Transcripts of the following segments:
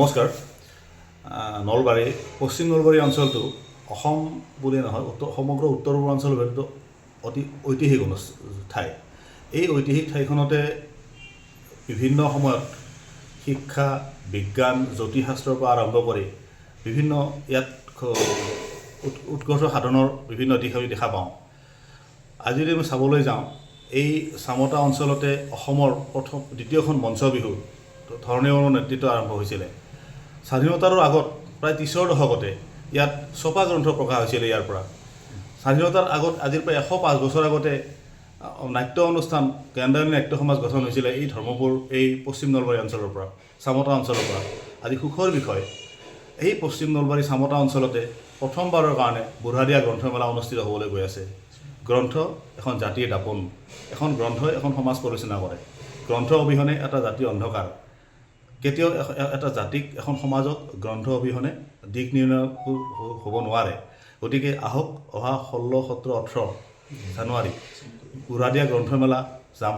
নমস্কাৰ। নলবাৰী পশ্চিম নলবাৰী অঞ্চলটো অসম বুলি নহয় সমগ্ৰ উত্তৰ পূৰ্বাঞ্চলৰ ভিতৰতো অতি ঐতিহাসিক ঠাই। এই ঐতিহাসিক ঠাইখনতে বিভিন্ন সময়ত শিক্ষা বিজ্ঞান জ্যোতিষশাস্ত্ৰৰ পৰা আৰম্ভ কৰি বিভিন্ন ইয়াত উৎকৰ্ষ সাধনৰ বিভিন্ন দিশ আমি দেখা পাওঁ। আজি যদি আমি চাবলৈ যাওঁ, এই চামতা অঞ্চলতে অসমৰ দ্বিতীয়খন মঞ্চ বিহু ধৰণীয়ৰ নেতৃত্ব আৰম্ভ হৈছিলে। স্বাধীনতাৰ আগত প্ৰায় ৩০ৰ দশকতে ইয়াত ছপা গ্ৰন্থ প্ৰকাশ হৈছিলে। ইয়াৰ পৰা স্বাধীনতাৰ আগত আজিৰ প্ৰায় ১০৫ বছৰ আগতে নাট্য অনুষ্ঠান কেন্দ্ৰীয় নাট্য সমাজ গঠন হৈছিলে এই ধৰ্মপুৰ এই পশ্চিম নলবাৰী অঞ্চলৰ পৰা, চামতা অঞ্চলৰ পৰা। আজি সুখৰ বিষয়, এই পশ্চিম নলবাৰী চামতা অঞ্চলতে প্ৰথমবাৰৰ কাৰণে বুঢ়াদিয়া গ্ৰন্থমেলা অনুষ্ঠিত হ'বলৈ গৈ আছে। গ্ৰন্থ এখন জাতিৰ দাপোন। এখন গ্ৰন্থই এখন সমাজ পৰিচালনা কৰে। গ্ৰন্থ অবিহনে এটা জাতি অন্ধকাৰ। কেতিয়াও এটা জাতিক এখন সমাজক গ্ৰন্থ অবিহনে দিশ নিৰ্ণয় হ'ব নোৱাৰে। গতিকে আহক, অহা 16, 17, 18 জানুৱাৰী বুঢ়াদিয়া গ্ৰন্থমেলা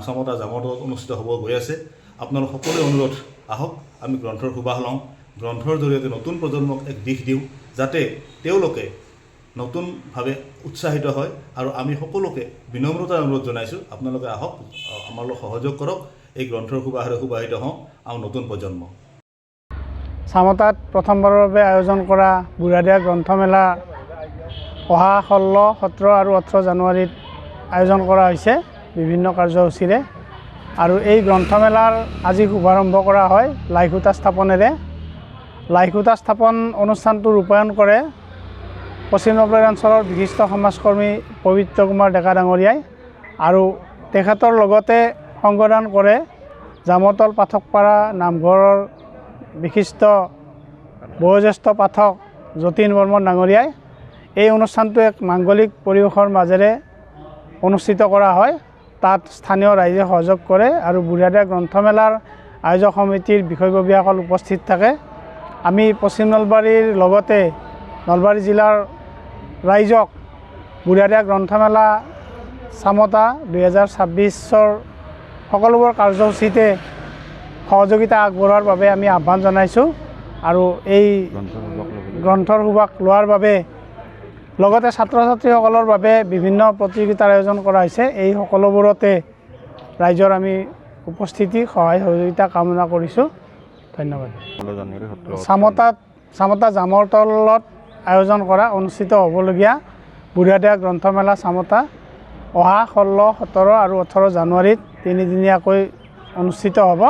চামতা জামতত অনুষ্ঠিত হ'ব গৈ আছে। আপোনালোক সকলোৱে অনুৰোধ, আহক আমি গ্ৰন্থৰ সুবাস লওঁ, গ্ৰন্থৰ জৰিয়তে নতুন প্ৰজন্মক এক দিশ দিওঁ, যাতে তেওঁলোকে নতুনভাৱে উৎসাহিত হয়। আৰু আমি সকলোকে বিনম্ৰতাৰ অনুৰোধ জনাইছোঁ, আপোনালোকে আহক, আমাৰ লগত সহযোগ কৰক, এই গ্ৰন্থৰ সুবাসেৰে সুবাহিত হওঁ আৰু নতুন প্ৰজন্ম। চামতাত প্ৰথমবাৰৰ বাবে আয়োজন কৰা বুঢ়াদিয়া গ্ৰন্থমেলা অহা 16, 17 আৰু 18 জানুৱাৰীত আয়োজন কৰা হৈছে বিভিন্ন কাৰ্যসূচীৰে। আৰু এই গ্ৰন্থমেলাৰ আজি শুভাৰম্ভ কৰা হয় লাইখুটা স্থাপনেৰে। লাইখুটা স্থাপন অনুষ্ঠানটো ৰূপায়ণ কৰে পশ্চিম নলবাৰী অঞ্চলৰ বিশিষ্ট সমাজকৰ্মী পবিত্ৰ কুমাৰ ডেকা ডাঙৰীয়াই। আৰু তেখেতৰ লগতে সংগদান কৰে জামতল পাঠকপাৰা নামঘৰৰ বিশিষ্ট বয়োজ্যেষ্ঠ পাঠক যতীন বৰ্মন ডাঙৰীয়াই। এই অনুষ্ঠানটো এক মাংগলিক পৰিৱেশৰ মাজেৰে অনুষ্ঠিত কৰা হয়। তাত স্থানীয় ৰাইজে সহযোগ কৰে আৰু বুঢ়াদিয়া গ্ৰন্থমেলাৰ আয়োজক সমিতিৰ বিষয়ববীয়াসকল উপস্থিত থাকে। আমি পশ্চিম নলবাৰীৰ লগতে নলবাৰী জিলাৰ ৰাইজক বুঢ়াদিয়া গ্ৰন্থমেলা চামতা 2026ৰ সকলোবোৰ কাৰ্যসূচীতে সহযোগিতা আগবঢ়োৱাৰ বাবে আমি আহ্বান জনাইছোঁ। আৰু এই গ্ৰন্থৰ সুবাস লোৱাৰ বাবে লগতে ছাত্ৰ ছাত্ৰীসকলৰ বাবে বিভিন্ন প্ৰতিযোগিতাৰ আয়োজন কৰা হৈছে। এই সকলোবোৰতে ৰাইজৰ আমি উপস্থিতি সহায় সহযোগিতা কামনা কৰিছোঁ। ধন্যবাদ। চামতা জামৰ তলত আয়োজন কৰা অনুষ্ঠিত হ'বলগীয়া বুঢ়াদিয়া গ্ৰন্থমেলা চামতা অহা 16, 17 আৰু 18 জানুৱাৰীত তিনিদিনীয়াকৈ অনুষ্ঠিত হ'ব।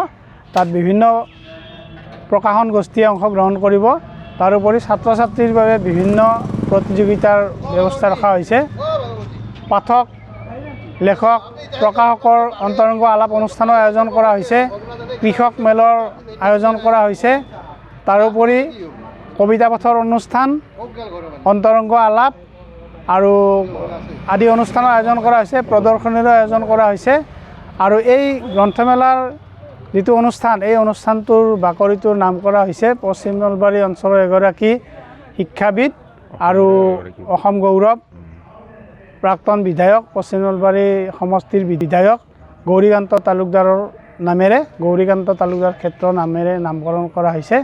তাত বিভিন্ন প্ৰকাশন গোষ্ঠীয়ে অংশগ্ৰহণ কৰিব। তাৰোপৰি ছাত্ৰ ছাত্ৰীৰ বাবে বিভিন্ন প্ৰতিযোগিতাৰ ব্যৱস্থা ৰখা হৈছে। পাঠক, লেখক, প্ৰকাশকৰ অন্তৰংগ আলাপ অনুষ্ঠানৰ আয়োজন কৰা হৈছে। কৃষক মেলৰ আয়োজন কৰা হৈছে। তাৰোপৰি কবিতা পাঠৰ অনুষ্ঠান, অন্তৰংগ আলাপ আৰু আদি অনুষ্ঠানৰ আয়োজন কৰা হৈছে। প্ৰদৰ্শনীৰো আয়োজন কৰা হৈছে। আৰু এই গ্ৰন্থমেলাৰ যিটো অনুষ্ঠান, এই অনুষ্ঠানটোৰ বাকৰিটোৰ নাম কৰা হৈছে পশ্চিম নলবাৰী অঞ্চলৰ এগৰাকী শিক্ষাবিদ আৰু অসম গৌৰৱ প্ৰাক্তন বিধায়ক, পশ্চিম নলবাৰী সমষ্টিৰ বিধায়ক গৌৰীকান্ত তালুকদাৰৰ নামেৰে গৌৰীকান্ত তালুকদাৰ ক্ষেত্ৰ নামেৰে নামকৰণ কৰা হৈছে।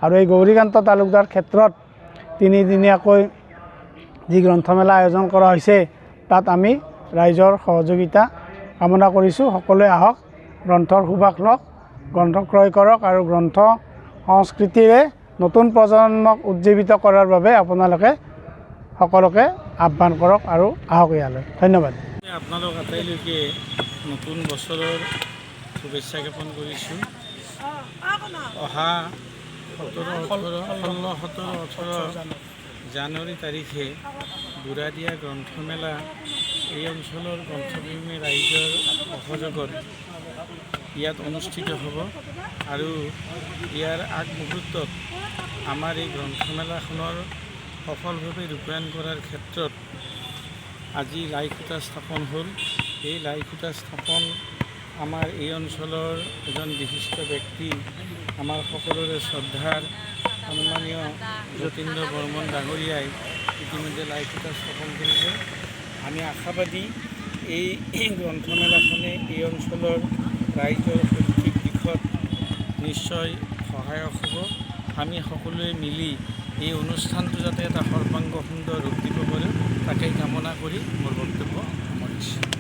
আৰু এই গৌৰীকান্ত তালুকদাৰ ক্ষেত্ৰত তিনিদিনীয়াকৈ যি গ্ৰন্থমেলা আয়োজন কৰা হৈছে, তাত আমি ৰাইজৰ সহযোগিতা কামনা কৰিছোঁ। সকলোৱে আহক, গ্ৰন্থৰ সুবাস লওক, গ্ৰন্থ ক্ৰয় কৰক আৰু গ্ৰন্থ সংস্কৃতিৰে নতুন প্ৰজন্মক উজ্জীৱিত কৰাৰ বাবে আপোনালোকে সকলোকে আহ্বান কৰক আৰু আহক ইয়ালৈ। ধন্যবাদ। আপোনালোক আটাইলৈকে নতুন বছৰৰ শুভেচ্ছা জ্ঞাপন কৰিছোঁ। অহা 16, 17, 18 জানুৱাৰী তাৰিখে বুঢ়াদিয়া গ্ৰন্থমেলা এই অঞ্চলৰ গ্ৰন্থপ্ৰেমী ৰাইজৰ সহযোগত ইয়াত অনুষ্ঠিত হ'ব। আৰু ইয়াৰ আগমুহূৰ্তত আমাৰ এই গ্ৰন্থমেলাখনৰ সফলভাৱে ৰূপায়ণ কৰাৰ ক্ষেত্ৰত আজি লাইখুটা স্থাপন হ'ল। এই লাইখুটা স্থাপন আমাৰ এই অঞ্চলৰ এজন বিশিষ্ট ব্যক্তি, আমাৰ সকলোৰে শ্ৰদ্ধাৰ সন্মানীয় যতীন্দ্ৰ বৰ্মন ডাঙৰীয়াই ইতিমধ্যে লাইখুটা স্থাপন কৰিছে। আমি আশাবাদী এই গ্ৰন্থমেলাখনে এই অঞ্চলৰ ৰাইজৰ শৈক্ষিক দিশত নিশ্চয় সহায়ক হ'ব। আমি সকলোৱে মিলি এই অনুষ্ঠানটো যাতে এটা সৰ্বাংগ সুন্দৰ ৰূপ দিব পাৰোঁ তাকেই কামনা কৰি মোৰ বক্তব্য সামৰিছোঁ।